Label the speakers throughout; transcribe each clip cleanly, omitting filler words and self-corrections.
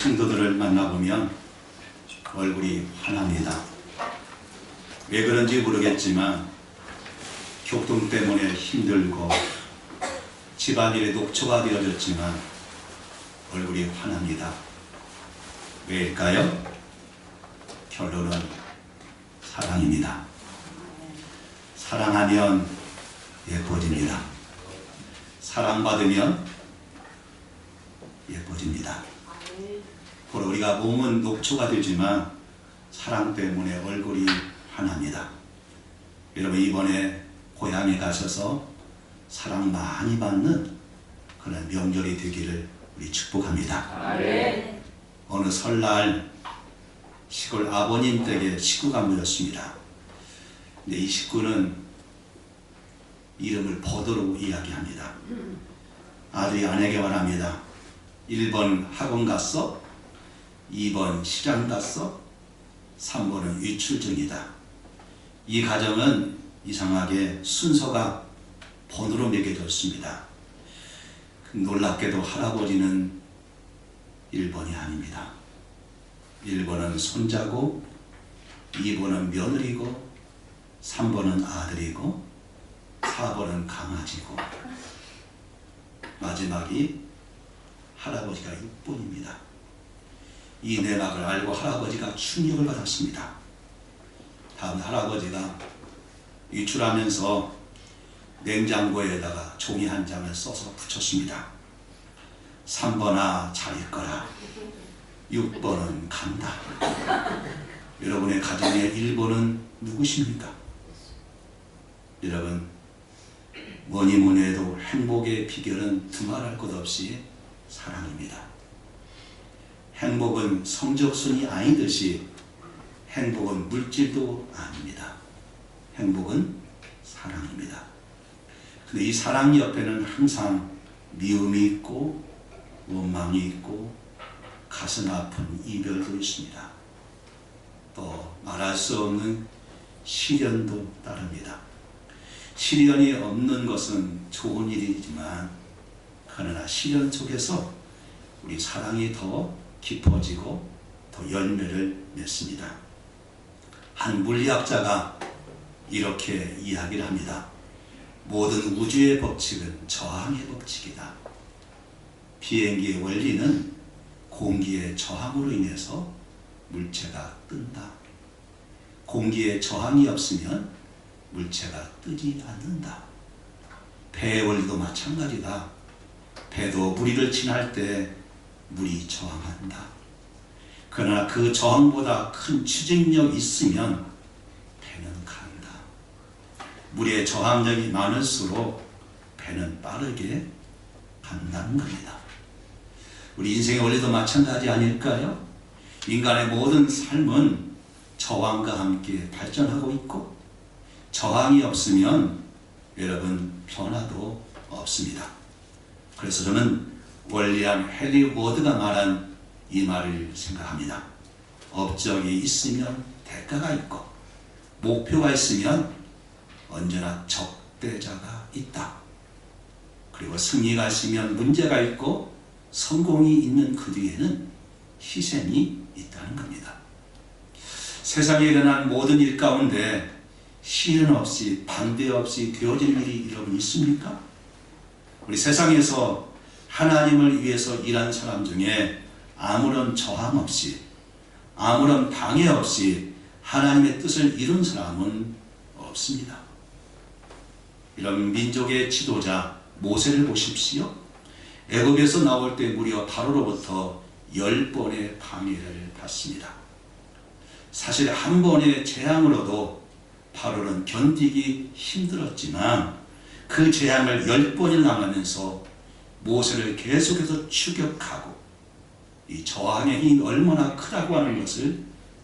Speaker 1: 성도들을 만나보면 얼굴이 환합니다. 왜 그런지 모르겠지만 교통 때문에 힘들고 집안일에 녹초가 되어졌지만 얼굴이 환합니다. 왜일까요? 결론은 사랑입니다. 사랑하면 예뻐집니다. 사랑받으면 예뻐집니다. 바로 우리가 몸은 녹초가 되지만 사랑 때문에 얼굴이 환합니다. 여러분, 이번에 고향에 가셔서 사랑 많이 받는 그런 명절이 되기를 우리 축복합니다. 어느 설날 시골 아버님 댁에 식구가 모였습니다. 근데 이 식구는 이름을 버드로 이야기합니다. 아들이 아내에게 말합니다. 1번 학원 갔어? 2번 시장 갔어? 3번은 외출 중이다. 이 가정은 이상하게 순서가 번호로 매겨졌습니다. 놀랍게도 할아버지는 1번이 아닙니다. 1번은 손자고 2번은 며느리고 3번은 아들이고 4번은 강아지고 마지막이 할아버지가 6번입니다. 이 내막을 알고 할아버지가 충격을 받았습니다. 다음 할아버지가 외출하면서 냉장고에다가 종이 한 장을 써서 붙였습니다. 3번아 잘 있거라. 6번은 간다. 여러분의 가정의 1번은 누구십니까? 여러분, 뭐니 뭐니 해도 행복의 비결은 두말할 것 없이 사랑입니다. 행복은 성적순이 아니듯이 행복은 물질도 아닙니다. 행복은 사랑입니다. 근데 이 사랑 옆에는 항상 미움이 있고 원망이 있고 가슴 아픈 이별도 있습니다. 또 말할 수 없는 시련도 따릅니다. 시련이 없는 것은 좋은 일이지만 그러나 시련 속에서 우리 사랑이 더 깊어지고 더 열매를 맺습니다. 한 물리학자가 이렇게 이야기를 합니다. 모든 우주의 법칙은 저항의 법칙이다. 비행기의 원리는 공기의 저항으로 인해서 물체가 뜬다. 공기의 저항이 없으면 물체가 뜨지 않는다. 배의 원리도 마찬가지다. 배도 무리를 지날 때 물이 저항한다. 그러나 그 저항보다 큰 추진력이 있으면 배는 간다. 물의 저항력이 많을수록 배는 빠르게 간다는 겁니다. 우리 인생의 원리도 마찬가지 아닐까요? 인간의 모든 삶은 저항과 함께 발전하고 있고 저항이 없으면 여러분 변화도 없습니다. 그래서 저는 원리한 헨리 워드가 말한 이 말을 생각합니다. 업적이 있으면 대가가 있고 목표가 있으면 언제나 적대자가 있다. 그리고 승리가 있으면 문제가 있고 성공이 있는 그 뒤에는 희생이 있다는 겁니다. 세상에 일어난 모든 일 가운데 시련 없이 반대 없이 되어질 일이 여러분 있습니까? 우리 세상에서 하나님을 위해서 일한 사람 중에 아무런 저항 없이 아무런 방해 없이 하나님의 뜻을 이룬 사람은 없습니다. 이런 민족의 지도자 모세를 보십시오. 애굽에서 나올 때 무려 바로로부터 10번의 방해를 받습니다. 사실 한 번의 재앙으로도 바로는 견디기 힘들었지만 그 재앙을 10번을 당하면서 모세를 계속해서 추격하고 이 저항의 힘이 얼마나 크다고 하는 것을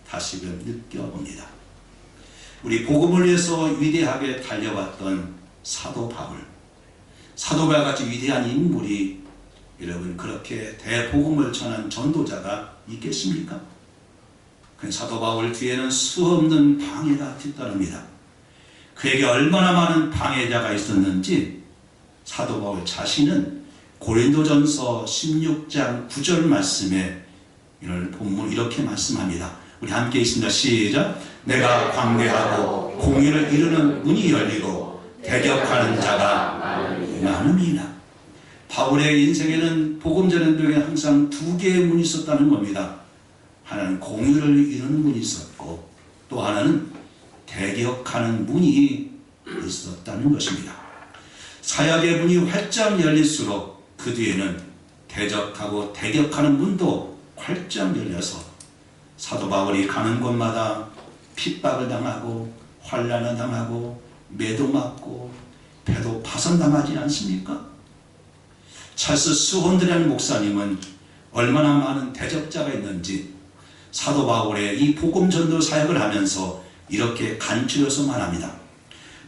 Speaker 1: 다시금 느껴봅니다. 우리 복음을 위해서 위대하게 달려왔던 사도 바울, 사도 바울같이 위대한 인물이 여러분 그렇게 대복음을 전한 전도자가 있겠습니까? 그 사도 바울 뒤에는 수없는 방해가 뒤따릅니다. 그에게 얼마나 많은 방해자가 있었는지 사도 바울 자신은 고린도전서 16장 9절 말씀에 오늘 본문 이렇게 말씀합니다. 우리 함께 있습니다. 시작. 내가 광대하고 공의를 이루는 문이 열리고 대적하는 자가 많음이나. 바울의 인생에는 복음 전도에 항상 두 개의 문이 있었다는 겁니다. 하나는 공의를 이루는 문이 있었고 또 하나는 대적하는 문이 있었다는 것입니다. 사역의 문이 활짝 열릴수록 그 뒤에는 대적하고 대격하는 문도 활짝 열려서 사도 바울이 가는 곳마다 핍박을 당하고 환난을 당하고 매도 맞고 배도 파손당하지 않습니까? 찰스 스혼드라는 목사님은 얼마나 많은 대적자가 있는지 사도 바울의 이 복음 전도 사역을 하면서 이렇게 간추려서 말합니다.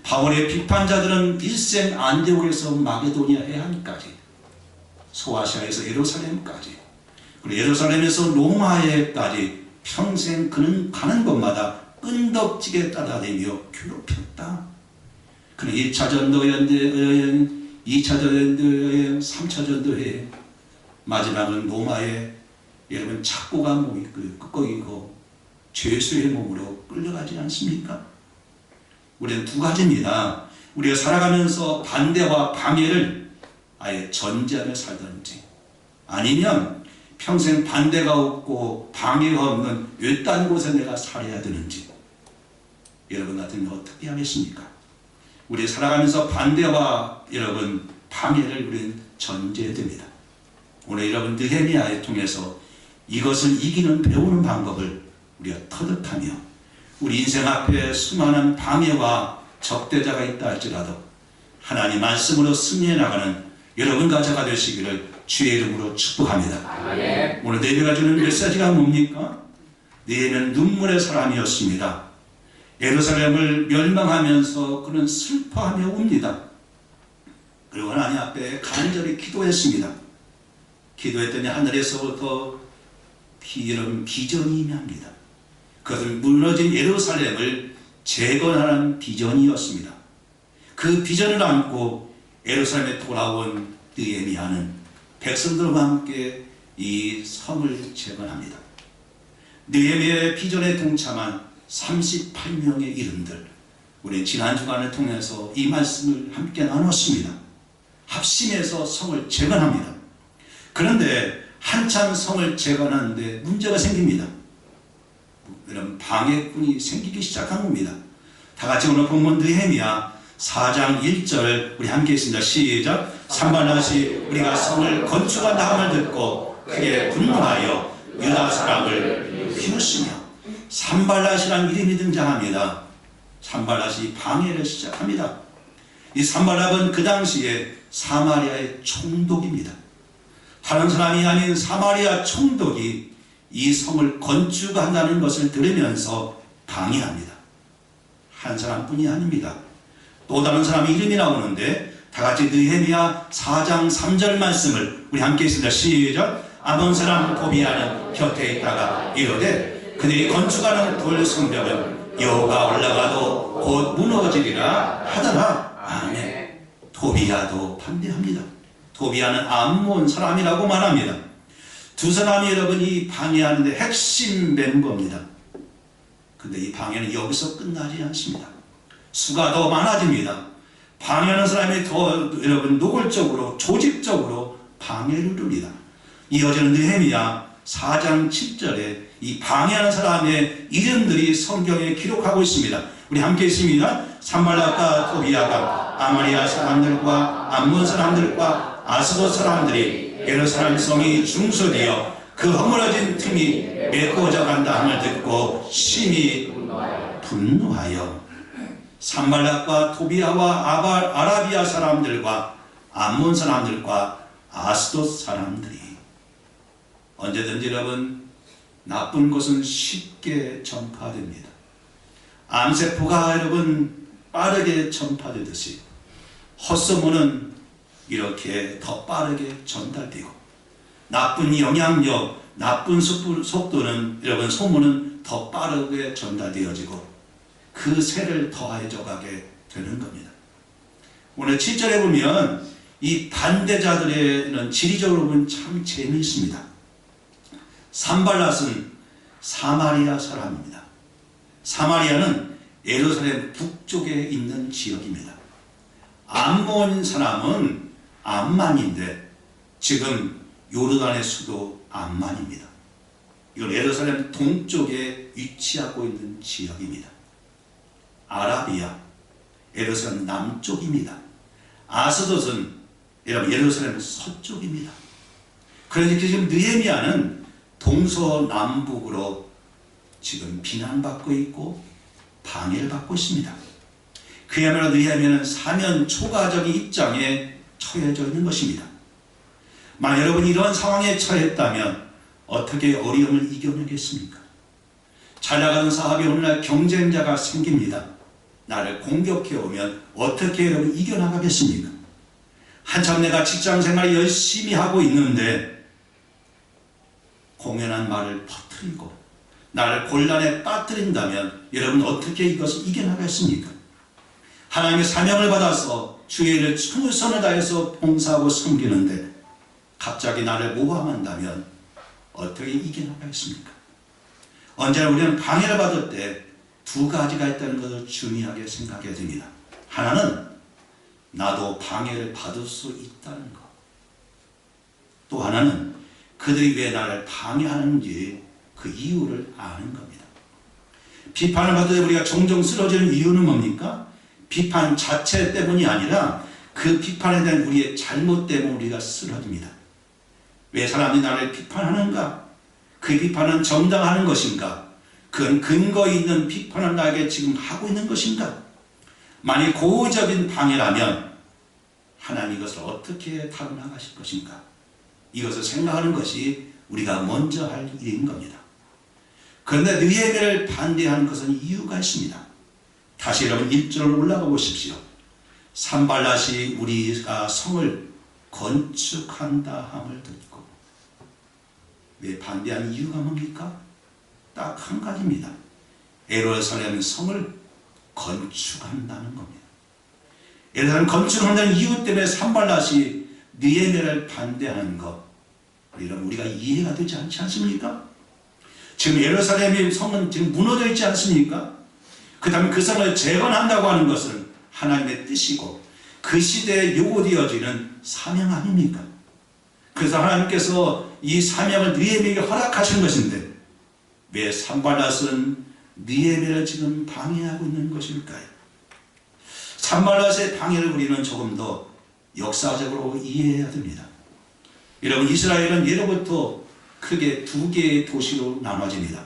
Speaker 1: 바울의 비판자들은 일생 안디옥에서 마게도니아 해안까지, 소아시아에서 예루살렘까지, 그리고 예루살렘에서 로마에까지 평생 그는 가는 곳마다 끈덕지게 따라다니며 괴롭혔다. 그는 1차 전도 여행, 2차 전도 여행, 3차 전도 여행, 마지막은 로마에 여러분 착고가 끄꺼이고 죄수의 몸으로 끌려가지 않습니까? 우리는 두 가지입니다. 우리가 살아가면서 반대와 방해를 아예 전제하며 살든지, 아니면 평생 반대가 없고 방해가 없는 외딴 곳에 내가 살아야 되는지, 여러분 같으면 어떻게 하겠습니까? 우리 살아가면서 반대와 여러분 방해를 우리는 전제해야 됩니다. 오늘 여러분 느헤미야를 통해서 이것을 이기는 배우는 방법을 우리가 터득하며 우리 인생 앞에 수많은 방해와 적대자가 있다 할지라도 하나님 말씀으로 승리해 나가는 여러분과 제가 되시기를 주의 이름으로 축복합니다. 오늘 네배가 주는 메시지가 뭡니까? 느헤미야는 눈물의 사람이었습니다. 예루살렘을 멸망하면서 그는 슬퍼하며 웁니다. 그리고 하나님 앞에 간절히 기도했습니다. 기도했더니 하늘에서부터 이런 비전이 임합니다. 그것은 무너진 예루살렘을 재건하는 비전이었습니다. 그 비전을 안고 예루살렘에 돌아온 느헤미야는 백성들과 함께 이 성을 재건합니다. 느헤미야의 비전에 동참한 38명의 이름들, 우리 지난 주간을 통해서 이 말씀을 함께 나눴습니다. 합심해서 성을 재건합니다. 그런데 한참 성을 재건하는데 문제가 생깁니다. 이런 방해꾼이 생기기 시작한 겁니다. 다 같이 오늘 본문 느헤미야 4장 1절 우리 함께 있습니다. 시작. 산발랏이 우리가 성을 건축한다 함을 듣고 크게 분노하여 유다 사람을 휘우시며, 산발랏이라는 이름이 등장합니다. 산발랏이 방해를 시작합니다. 이 산발랏은 그 당시에 사마리아의 총독입니다. 다른 사람이 아닌 사마리아 총독이 이 성을 건축한다는 것을 들으면서 방해합니다. 한 사람뿐이 아닙니다. 또 다른 사람의 이름이 나오는데 다 같이 느헤미야 4장 3절 말씀을 우리 함께 있습니다. 시작. 아몬 사람 도비아는 곁에 있다가 이르되 그들이 건축하는 돌 성벽은 여호가 올라가도 곧 무너지리라 하더라. 아멘. 도비아도 반대합니다. 도비아는 암몬 사람이라고 말합니다. 두 사람이 여러분이 방해하는데 핵심 멤버입니다. 근데 이 방해는 여기서 끝나지 않습니다. 수가 더 많아집니다. 방해하는 사람이 더 여러분 노골적으로 조직적으로 방해를 누립니다. 이어지는 느헤미야 4장 7절에 이 방해하는 사람의 이름들이 성경에 기록하고 있습니다. 우리 함께 있습니다. 산발랏과 토비아가 아마리아 사람들과 암몬 사람들과 아스돗 사람들이 예루살렘 성이 중소되어 그 허물어진 틈이 메꿔져 간다 함을 듣고 심히 분노하여 산발랏과 토비아와 아라비아 사람들과 암몬 사람들과 아스돗 사람들이, 언제든지 여러분 나쁜 것은 쉽게 전파됩니다. 암세포가 여러분 빠르게 전파되듯이 헛소문은 이렇게 더 빠르게 전달되고, 나쁜 영향력, 나쁜 속도는 여러분 소문은 더 빠르게 전달되어지고 그 세를 더해져 가게 되는 겁니다. 오늘 7절에 보면 이 반대자들의 지리적으로 보면 참 재미있습니다. 산발랏은 사마리아 사람입니다. 사마리아는 예루살렘 북쪽에 있는 지역입니다. 암몬 사람은 암만인데 지금 요르단의 수도 암만입니다. 이건 예루살렘 동쪽에 위치하고 있는 지역입니다. 아라비아, 예루살렘 남쪽입니다. 아스돗은 예루살렘 서쪽입니다. 그러니까 지금 느헤미야는 동서남북으로 지금 비난받고 있고 방해를 받고 있습니다. 그야말로 느헤미야는 사면 초과적인 입장에 처해져 있는 것입니다. 만약 여러분이 이런 상황에 처했다면 어떻게 어려움을 이겨내겠습니까? 잘 나가는 사업에 오늘날 경쟁자가 생깁니다. 나를 공격해 오면 어떻게 여러분 이겨나가겠습니까? 한참 내가 직장생활을 열심히 하고 있는데 공연한 말을 퍼뜨리고 나를 곤란에 빠뜨린다면 여러분 어떻게 이것을 이겨나가겠습니까? 하나님의 사명을 받아서 주의 일을 최선을 다해서 봉사하고 섬기는데 갑자기 나를 모함한다면 어떻게 이겨나가겠습니까? 언제나 우리는 방해를 받을 때 두 가지가 있다는 것을 중요하게 생각해야 됩니다. 하나는 나도 방해를 받을 수 있다는 것. 또 하나는 그들이 왜 나를 방해하는지 그 이유를 아는 겁니다. 비판을 받을 때 우리가 종종 쓰러지는 이유는 뭡니까? 비판 자체 때문이 아니라 그 비판에 대한 우리의 잘못 때문에 우리가 쓰러집니다. 왜 사람들이 나를 비판하는가? 그 비판은 정당하는 것인가? 그건 근거 있는 비판을 나에게 지금 하고 있는 것인가? 만약 고의적인 방해라면 하나님 이것을 어떻게 다뤄나가실 것인가? 이것을 생각하는 것이 우리가 먼저 할 일인 겁니다. 그런데 느헤미야를 반대하는 것은 이유가 있습니다. 다시 여러분 1절로 올라가 보십시오. 산발랏이 우리가 성을 건축한다 함을 듣고. 왜 반대하는 이유가 뭡니까? 딱 한 가지입니다. 예루살렘 성을 건축한다는 겁니다. 예루살렘 건축한다는 이유 때문에 산발랏이 느헤미야를 반대하는 것, 여러분 우리가 이해가 되지 않지 않습니까? 지금 예루살렘의 성은 지금 무너져 있지 않습니까? 그 다음에 그 성을 재건한다고 하는 것은 하나님의 뜻이고 그 시대에 요구되어지는 사명 아닙니까? 그래서 하나님께서 이 사명을 느헤미야에게 허락하신 것인데 왜 산발랏은 느헤미야를 지금 방해하고 있는 것일까요? 산발랏의 방해를 우리는 조금 더 역사적으로 이해해야 됩니다. 여러분 이스라엘은 예로부터 크게 두 개의 도시로 나눠집니다.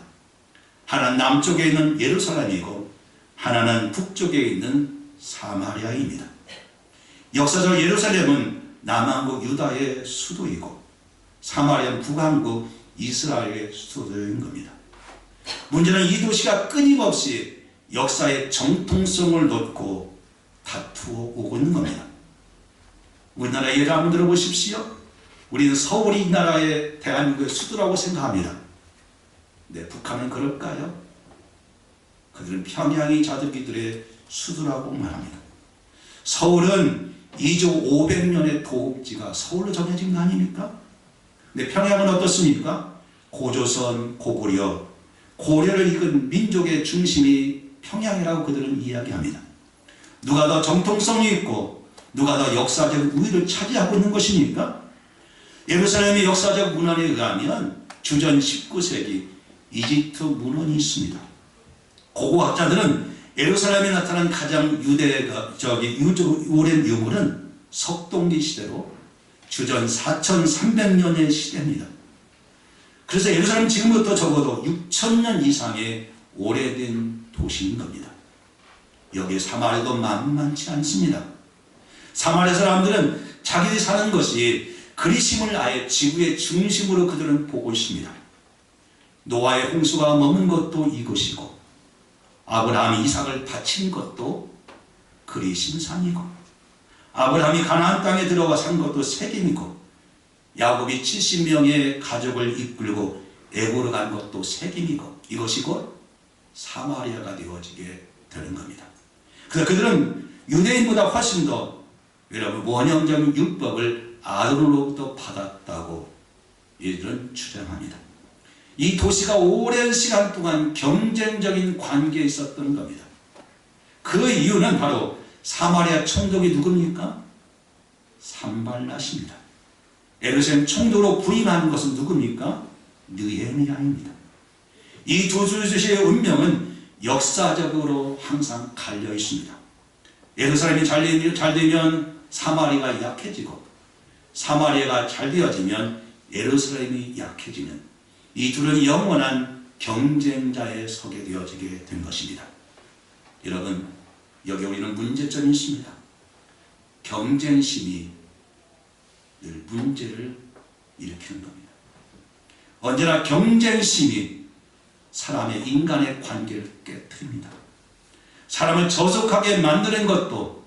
Speaker 1: 하나는 남쪽에 있는 예루살렘이고 하나는 북쪽에 있는 사마리아입니다. 역사적으로 예루살렘은 남한국 유다의 수도이고 사마리아는 북한국 이스라엘의 수도인 겁니다. 문제는 이 도시가 끊임없이 역사의 정통성을 놓고 다투어 오고 있는 겁니다. 우리나라 예를 한번 들어보십시오. 우리는 서울이 이 나라의 대한민국의 수도라고 생각합니다. 네, 북한은 그럴까요? 그들은 평양이 자들기들의 수도라고 말합니다. 서울은 2조 500년의 도읍지가 서울로 정해진 거 아닙니까? 근데 평양은 어떻습니까? 고조선, 고구려, 고려를 이끈 민족의 중심이 평양이라고 그들은 이야기합니다. 누가 더 정통성이 있고 누가 더 역사적 우위를 차지하고 있는 것입니까? 예루살렘의 역사적 문헌에 의하면 주전 19세기 이집트 문헌이 있습니다. 고고학자들은 예루살렘에 나타난 가장 오랜 유물은 석동기 시대로 주전 4300년의 시대입니다. 그래서 예루살렘은 지금부터 적어도 6000년 이상의 오래된 도시인 겁니다. 여기에 사마리아도 만만치 않습니다. 사마리아 사람들은 자기들이 사는 것이 그리심을 아예 지구의 중심으로 그들은 보고 있습니다. 노아의 홍수가 머문 것도 이곳이고 아브라함이 이삭을 바친 것도 그리심산이고 아브라함이 가나안 땅에 들어가 산 것도 세겜이고 야곱이 70명의 가족을 이끌고 애고로 간 것도 세겜이고 이것이 곧 사마리아가 되어지게 되는 겁니다. 그래서 그들은 유대인보다 훨씬 더 여러분 원형적인 율법을 아론으로부터 받았다고 이들은 주장합니다. 이 도시가 오랜 시간 동안 경쟁적인 관계에 있었던 겁니다. 그 이유는 바로 사마리아 총독이 누굽니까? 산발랏입니다. 예루살렘 총독으로 부임한 것은 누굽니까? 느헤미야입니다. 이 두 도시의 운명은 역사적으로 항상 갈려 있습니다. 예루살렘이 잘 되면 사마리아가 약해지고, 사마리아가 잘 되어지면 예루살렘이 약해지는, 이 둘은 영원한 경쟁자에 서게 되어지게 된 것입니다. 여러분, 여기 우리는 문제점이 있습니다. 경쟁심이 늘 문제를 일으키는 겁니다. 언제나 경쟁심이 사람의 인간의 관계를 깨뜨립니다. 사람을 저속하게 만드는 것도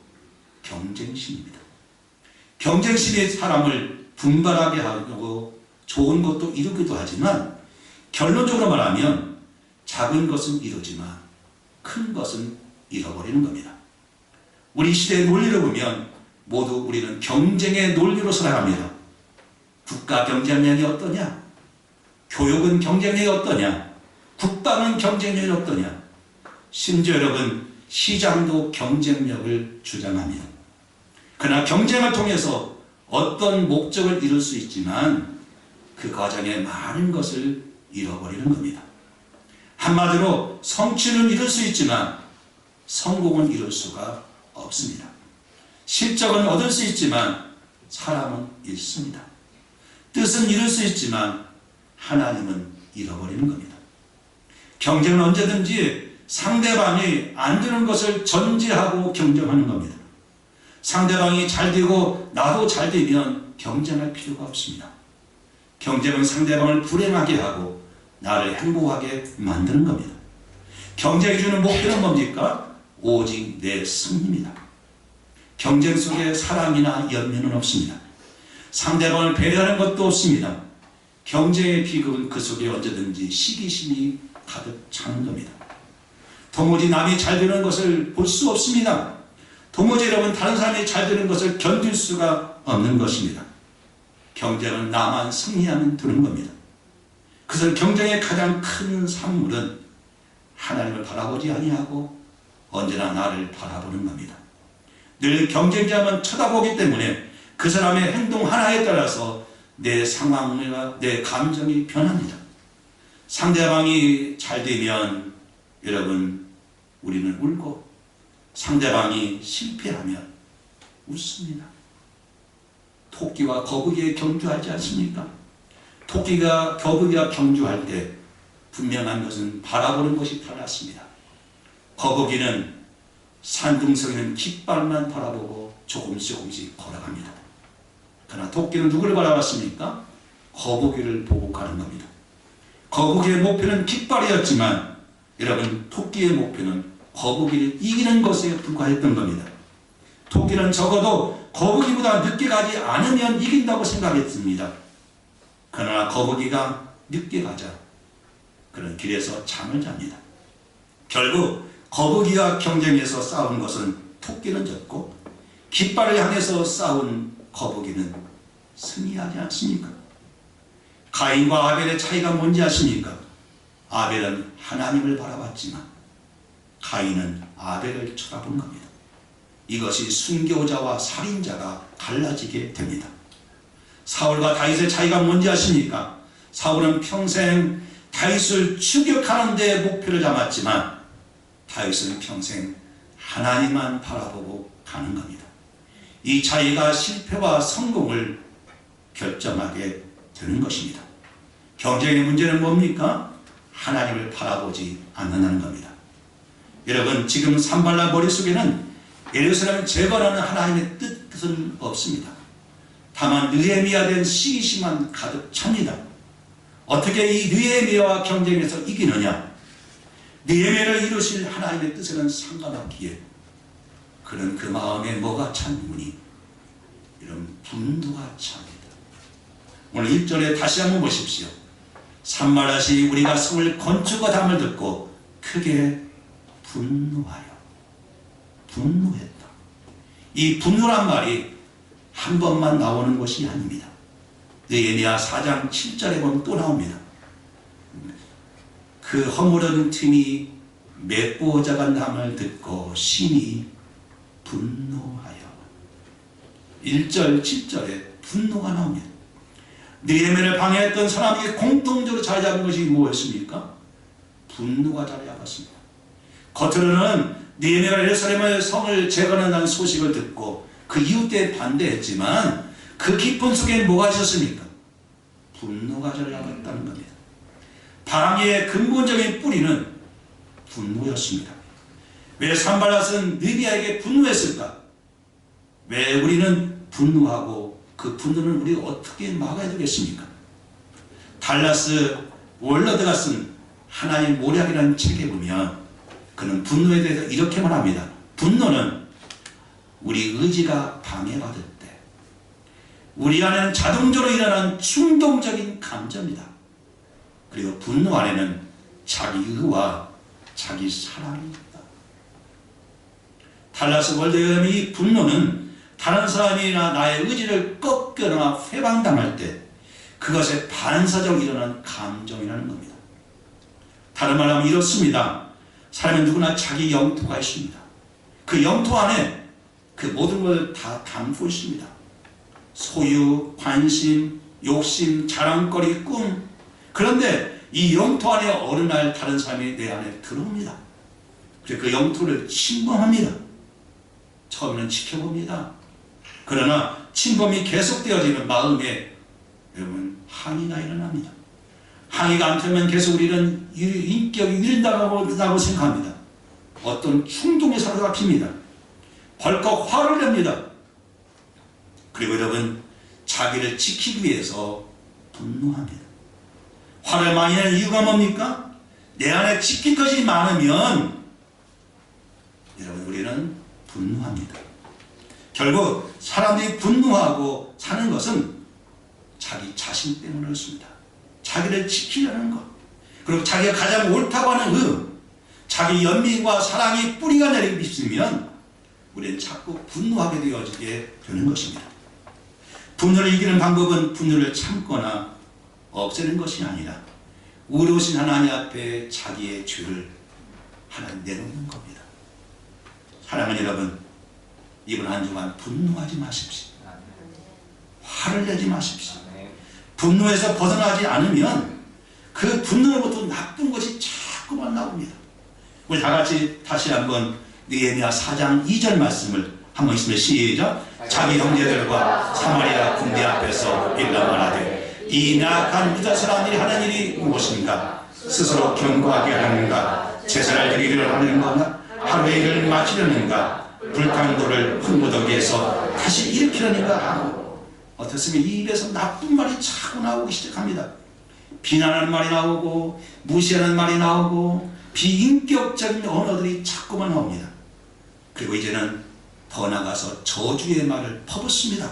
Speaker 1: 경쟁심입니다. 경쟁심이 사람을 분발하게 하고 좋은 것도 이루기도 하지만, 결론적으로 말하면 작은 것은 이루지만 큰 것은 잃어버리는 겁니다. 우리 시대의 논리를 보면 모두 우리는 경쟁의 논리로 살아갑니다. 국가 경쟁력이 어떠냐? 교육은 경쟁력이 어떠냐? 국방은 경쟁력이 어떠냐? 심지어 여러분, 시장도 경쟁력을 주장합니다. 그러나 경쟁을 통해서 어떤 목적을 이룰 수 있지만 그 과정에 많은 것을 잃어버리는 겁니다. 한마디로 성취는 이룰 수 있지만 성공은 이룰 수가 없습니다. 실적은 얻을 수 있지만 사람은 잃습니다. 뜻은 이룰 수 있지만 하나님은 잃어버리는 겁니다. 경쟁은 언제든지 상대방이 안 되는 것을 전제하고 경쟁하는 겁니다. 상대방이 잘 되고 나도 잘 되면 경쟁할 필요가 없습니다. 경쟁은 상대방을 불행하게 하고 나를 행복하게 만드는 겁니다. 경쟁이 주는 목표는 뭡니까? 오직 내 승리입니다. 경쟁 속에 사랑이나 연민은 없습니다. 상대방을 배려하는 것도 없습니다. 경쟁의 비극은 그 속에 언제든지 시기심이 가득 차는 겁니다. 도무지 남이 잘 되는 것을 볼 수 없습니다. 도무지 여러분 다른 사람이 잘 되는 것을 견딜 수가 없는 것입니다. 경쟁은 나만 승리하면 되는 겁니다. 그래서 경쟁의 가장 큰 산물은 하나님을 바라보지 아니하고 언제나 나를 바라보는 겁니다. 늘 경쟁자만 쳐다보기 때문에 그 사람의 행동 하나에 따라서 내 상황과 내 감정이 변합니다. 상대방이 잘 되면 여러분 우리는 울고, 상대방이 실패하면 웃습니다. 토끼와 거북이에 경주하지 않습니까? 토끼가 거북이와 경주할 때 분명한 것은 바라보는 것이 달랐습니다. 거북이는 산등성에는 깃발만 바라보고 조금씩 걸어갑니다. 그러나 토끼는 누구를 바라봤습니까? 거북이를 보고 가는 겁니다. 거북이의 목표는 깃발이었지만 여러분, 토끼의 목표는 거북이를 이기는 것에 불과했던 겁니다. 토끼는 적어도 거북이보다 늦게 가지 않으면 이긴다고 생각했습니다. 그러나 거북이가 늦게 가자 그런 길에서 잠을 잡니다. 결국 거북이와 경쟁해서 싸운 것은 토끼는 졌고, 깃발을 향해서 싸운 거북이는 승리하지 않습니까? 가인과 아벨의 차이가 뭔지 아십니까? 아벨은 하나님을 바라봤지만 가인은 아벨을 쳐다본 겁니다. 이것이 순교자와 살인자가 갈라지게 됩니다. 사울과 다윗의 차이가 뭔지 아십니까? 사울은 평생 다윗을 추격하는 데 목표를 잡았지만 다윗은 평생 하나님만 바라보고 가는 겁니다. 이 차이가 실패와 성공을 결정하게 되는 것입니다. 경쟁의 문제는 뭡니까? 하나님을 바라보지 않는다는 겁니다. 여러분, 지금 산발랏 머릿속에는 예루살렘을 재건하는 하나님의 뜻은 없습니다. 다만 느헤미야 된 시기심만 가득 찹니다. 어떻게 이 느헤미야와 경쟁해서 이기느냐? 느헤미야를 이루실 하나님의 뜻에는 상관없기에 그는 그 마음에 뭐가 찬구니? 이런 분노가 찹니다. 오늘 1절에 다시 한번 보십시오. 산발랏이 우리가 성을 건축하담을 듣고 크게 분노하여, 분노했다. 이 분노란 말이 한 번만 나오는 것이 아닙니다. 느헤미야 4장 7절에 보면 또 나옵니다. 그 허물은 틈이 맺고 자간 남을 듣고 심히 분노하여. 1절 7절에 분노가 나옵니다. 느헤미야를 방해했던 사람이 공통적으로 자리 잡은 것이 무엇입니까? 분노가 자리 잡았습니다. 겉으로는 느헤미야가 예루살렘의 성을 재건한다는 소식을 듣고 그 이웃에 반대했지만 그 기쁨 속에 뭐가 있었습니까? 분노가 자리 잡았다는 겁니다. 방해의 근본적인 뿌리는 분노였습니다. 왜 산발랏은 느비아에게 분노했을까? 왜 우리는 분노하고 그 분노는 우리가 어떻게 막아야 되겠습니까? 달라스 월러드가 쓴 하나의 모략이라는 책에 보면 그는 분노에 대해서 이렇게 말합니다. 분노는 우리 의지가 방해받을 때 우리 안에는 자동적으로 일어나는 충동적인 감정이다. 그리고 분노 안에는 자기 의와 자기 사랑이 있다. 달라스 월드의 이 분노는 다른 사람이나 나의 의지를 꺾거나 회방당할 때 그것에 반사적으로 일어나는 감정이라는 겁니다. 다른 말로 하면 이렇습니다. 사람은 누구나 자기 영토가 있습니다. 그 영토 안에 그 모든 걸 다 담고 있습니다. 소유, 관심, 욕심, 자랑거리, 꿈. 그런데 이 영토 안에 어느 날 다른 사람이 내 안에 들어옵니다. 그래서 그 영토를 침범합니다. 처음에는 지켜봅니다. 그러나 침범이 계속되어지는 마음에 여러분 항의가 일어납니다. 항의가 안 되면 계속 우리는 인격이 유린다고 생각합니다. 어떤 충동에 사로잡힙니다. 벌컥 화를 냅니다. 그리고 여러분 자기를 지키기 위해서 분노합니다. 화를 많이 내는 이유가 뭡니까? 내 안에 지킬 것이 많으면 여러분 우리는 분노합니다. 결국 사람들이 분노하고 사는 것은 자기 자신 때문이었습니다. 자기를 지키려는 것, 그리고 자기가 가장 옳다고 하는 자기 연민과 사랑이 뿌리가 내리기 있으면 우리는 자꾸 분노하게 되어지게 되는 것입니다. 분노를 이기는 방법은 분노를 참거나 없애는 것이 아니라 의로우신 하나님 앞에 자기의 죄를 하나님 내놓는 겁니다. 사랑하는 여러분, 이번 한 주간 분노하지 마십시오. 화를 내지 마십시오. 분노에서 벗어나지 않으면 그 분노로부터 나쁜 것이 자꾸만 나옵니다. 우리 다 같이 다시 한번 느헤미야 4장 2절 말씀을 한번 있으면 시작. 자기 형제들과 사마리아 군대 앞에서 일러 말하되 이 나약한 유다 사람들이 하는 일이 무엇인가? 스스로 경고하게 하는가? 제사를 드리기를 하는가? 하루의 일을 마치려는가? 불타는 돌을 흙무더기에서 다시 일으키려는가 하고 어떻습니까? 이 입에서 나쁜 말이 자꾸 나오기 시작합니다. 비난하는 말이 나오고 무시하는 말이 나오고 비인격적인 언어들이 자꾸만 나옵니다. 그리고 이제는 더 나가서 저주의 말을 퍼붓습니다.